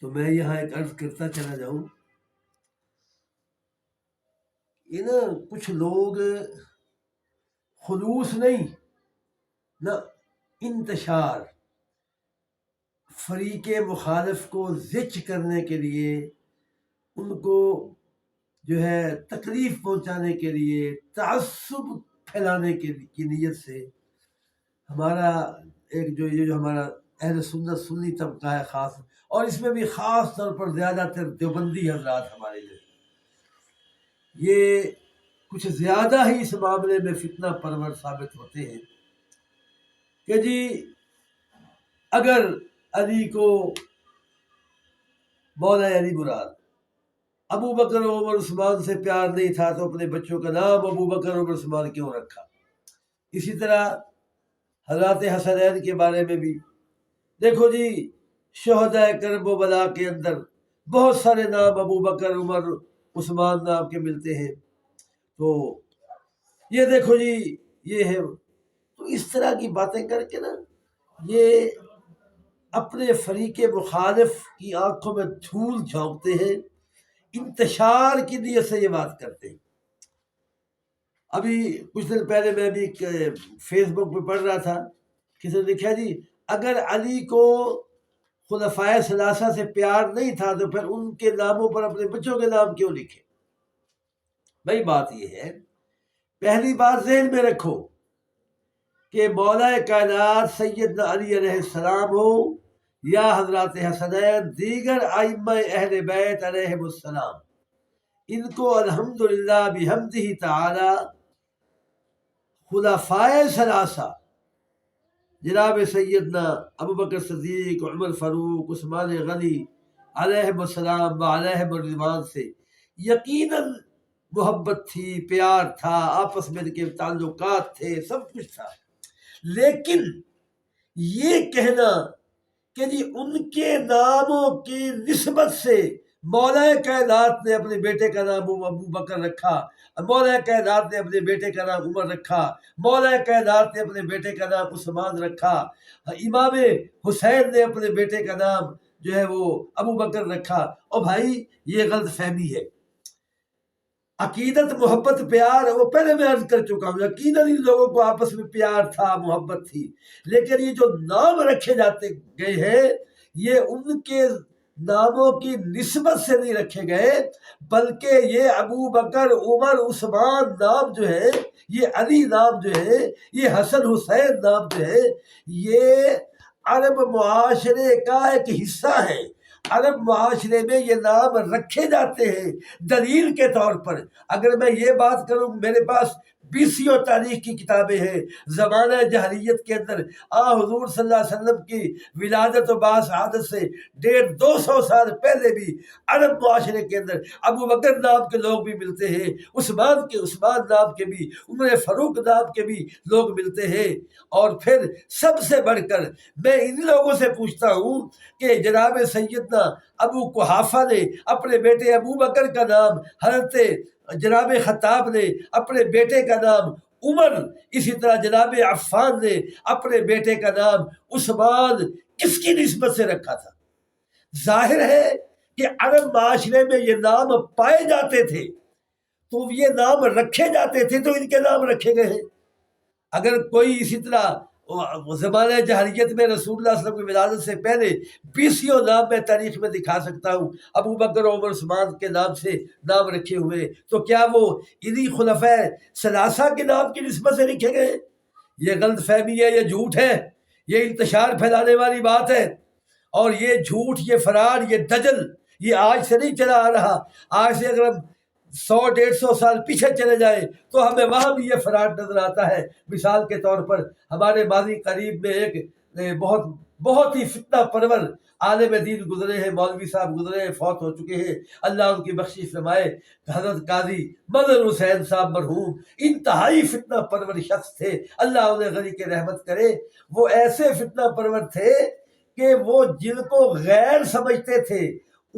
تو میں یہاں ایک عرض کرتا چلا جاؤں، یہ نا کچھ لوگ خلوص نہیں نہ انتشار، فریق مخالف کو زچ کرنے کے لیے، ان کو جو ہے تکلیف پہنچانے کے لیے، تعصب پھیلانے کی نیت سے ہمارا ایک جو ہمارا اہل سنت سنی طبقہ ہے خاص، اور اس میں بھی خاص طور پر زیادہ تر دیوبندی حضرات ہمارے لیے، یہ کچھ زیادہ ہی اس معاملے میں فتنہ پرور ثابت ہوتے ہیں کہ جی اگر علی کو، مولا علی مراد، ابو بکر و عمر عثمان سے پیار نہیں تھا تو اپنے بچوں کا نام ابو بکر عمر عثمان کیوں رکھا؟ اسی طرح حضرات حسنین کے بارے میں بھی دیکھو جی، شہداء کرب و بلا کے اندر بہت سارے نام ابو بکر عمر عثمان نام کے ملتے ہیں، تو یہ دیکھو جی یہ ہے، تو اس طرح کی باتیں کر کے نا یہ اپنے فریق مخالف کی آنکھوں میں دھول جھونکتے ہیں، انتشار کی نیت سے یہ بات کرتے ہیں۔ ابھی کچھ دن پہلے میں بھی فیس بک پہ پڑھ رہا تھا، کسی نے لکھا جی اگر علی کو خلفائے ثلاثہ سے پیار نہیں تھا تو پھر ان کے ناموں پر اپنے بچوں کے نام کیوں لکھے؟ بھائی بات یہ ہے، پہلی بات ذہن میں رکھو کہ مولا کائنات سیدنا علی علیہ السلام ہو یا حضرات حسنین، دیگر ائمہ اہل بیت علیہم السلام، ان کو الحمدللہ بحمدہ تعالی خلفائے ثلاثہ جناب سیدنا ابو بکر صدیق، عمر فاروق، عثمان غنی علیہم السلام و علیہم الرضوان سے یقیناً محبت تھی، پیار تھا، آپس میں ان کے تعلقات تھے، سب کچھ تھا، لیکن یہ کہنا کہ جی ان کے ناموں کی نسبت سے مولا کائنات نے اپنے بیٹے کا نام ابو بکر رکھا، مولا کائنات نے اپنے بیٹے کا نام عمر رکھا، مولا کائنات نے اپنے بیٹے کا نام عثمان رکھا، امام حسین نے اپنے بیٹے کا نام جو ہے وہ ابو بکر رکھا، اور بھائی یہ غلط فہمی ہے۔ عقیدت، محبت، پیار، وہ پہلے میں عرض کر چکا ہوں، یقیناً ان لوگوں کو آپس میں پیار تھا، محبت تھی، لیکن یہ جو نام رکھے جاتے گئے ہیں یہ ان کے ناموں کی نسبت سے نہیں رکھے گئے، بلکہ یہ ابو بکر، عمر، عثمان نام جو ہے، یہ علی نام جو ہے، یہ حسن حسین نام جو ہے، یہ عرب معاشرے کا ایک حصہ ہے۔ عرب معاشرے میں یہ نام رکھے جاتے ہیں دلیل کے طور پر۔ اگر میں یہ بات کروں، میرے پاس 20 تاریخ کی کتابیں ہیں، زمانہ جاہلیت کے اندر حضور صلی اللہ علیہ وسلم کی ولادت و بعثت سے 150-200 سال پہلے بھی عرب معاشرے کے اندر ابو بکر نام کے لوگ بھی ملتے ہیں، عثمان نام کے بھی، عمر فاروق نام کے بھی لوگ ملتے ہیں، اور پھر سب سے بڑھ کر میں ان لوگوں سے پوچھتا ہوں کہ جناب سیدنا ابو قحافہ نے اپنے بیٹے ابو بکر کا نام، حضرت جناب خطاب نے اپنے بیٹے کا نام عمر، اسی طرح جناب عفان نے اپنے بیٹے کا نام عثمان کس کی نسبت سے رکھا تھا؟ ظاہر ہے کہ عرب معاشرے میں یہ نام پائے جاتے تھے تو یہ نام رکھے جاتے تھے، تو ان کے نام رکھے گئے ہیں۔ اگر کوئی اسی طرح زمانہ جاہلیت میں رسول اللہ صلی اللہ علیہ وسلم کی ولادت سے پہلے 20 نام میں تاریخ میں دکھا سکتا ہوں ابو بکر و عمر عثمان کے نام سے نام رکھے ہوئے، تو کیا وہ انہی خلفائے ثلاثہ کے نام کی نسبت سے لکھے گئے؟ یہ غلط فہمی ہے، یہ جھوٹ ہے، یہ انتشار پھیلانے والی بات ہے، اور یہ جھوٹ، یہ فرار، یہ دجل، یہ آج سے نہیں چلا آ رہا۔ آج سے اگر ہم 100-150 سال پیچھے چلے جائیں تو ہمیں وہاں بھی یہ فراڈ نظر آتا ہے۔ مثال کے طور پر ہمارے ماضی قریب میں ایک بہت ہی فتنہ پرور عالم دین گزرے ہیں، مولوی صاحب گزرے ہیں، فوت ہو چکے ہیں، اللہ ان کی بخشش فرمائے، حضرت قاضی مدن حسین صاحب مرحوم، انتہائی فتنہ پرور شخص تھے، اللہ انہیں غنی کے رحمت کرے۔ وہ ایسے فتنہ پرور تھے کہ وہ جن کو غیر سمجھتے تھے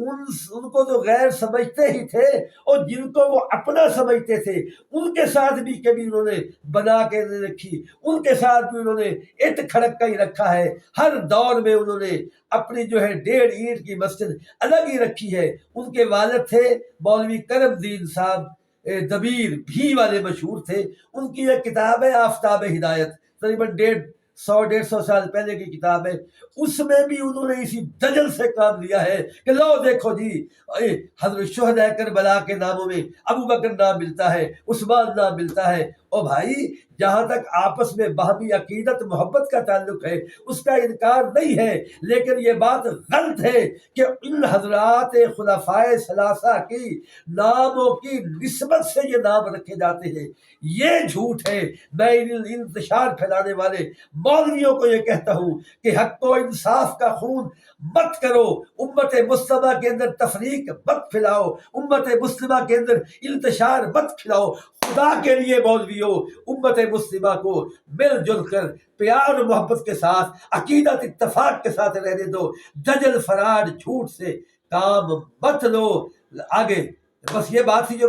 ان کو تو غیر سمجھتے ہی تھے، اور جن کو وہ اپنا سمجھتے تھے ان کے ساتھ بھی کبھی انہوں نے بنا کے نہیں رکھی، ان کے ساتھ بھی انہوں نے اٹ کھڑک کا ہی رکھا ہے۔ ہر دور میں انہوں نے اپنی جو ہے 1.5 اینٹ کی مسجد الگ ہی رکھی ہے۔ ان کے والد تھے مولوی کرم دین صاحب دبیر بھی والے مشہور تھے، ان کی ایک کتاب ہے آفتاب ہدایت، تقریباً 150 سال پہلے کی کتاب ہے، اس میں بھی انہوں نے اسی دجل سے کام لیا ہے کہ لو دیکھو جی حضرت شہداء کربلا کے ناموں میں ابو بکر نام ملتا ہے، عثمان نام ملتا ہے۔ اور بھائی جہاں تک آپس میں باہمی عقیدت محبت کا تعلق ہے اس کا انکار نہیں ہے، لیکن یہ بات غلط ہے کہ ان حضرات خلفائے ثلاثہ کی ناموں کی نسبت سے یہ نام رکھے جاتے ہیں، یہ جھوٹ ہے۔ میں انتشار پھیلانے والے مولویوں کو یہ کہتا ہوں کہ حق و انصاف کا خون مت کرو، امت مسلمہ کے اندر تفریق مت پھیلاؤ، امت مسلمہ کے اندر انتشار مت پھیلاؤ۔ خدا کے لیے مولویوں امت مسلمہ کو مل جل کر پیار و محبت کے ساتھ عقیدت اتفاق کے ساتھ رہنے دو، دجل فراڈ جھوٹ سے کام مت لو۔ آگے بس یہ بات تھی جو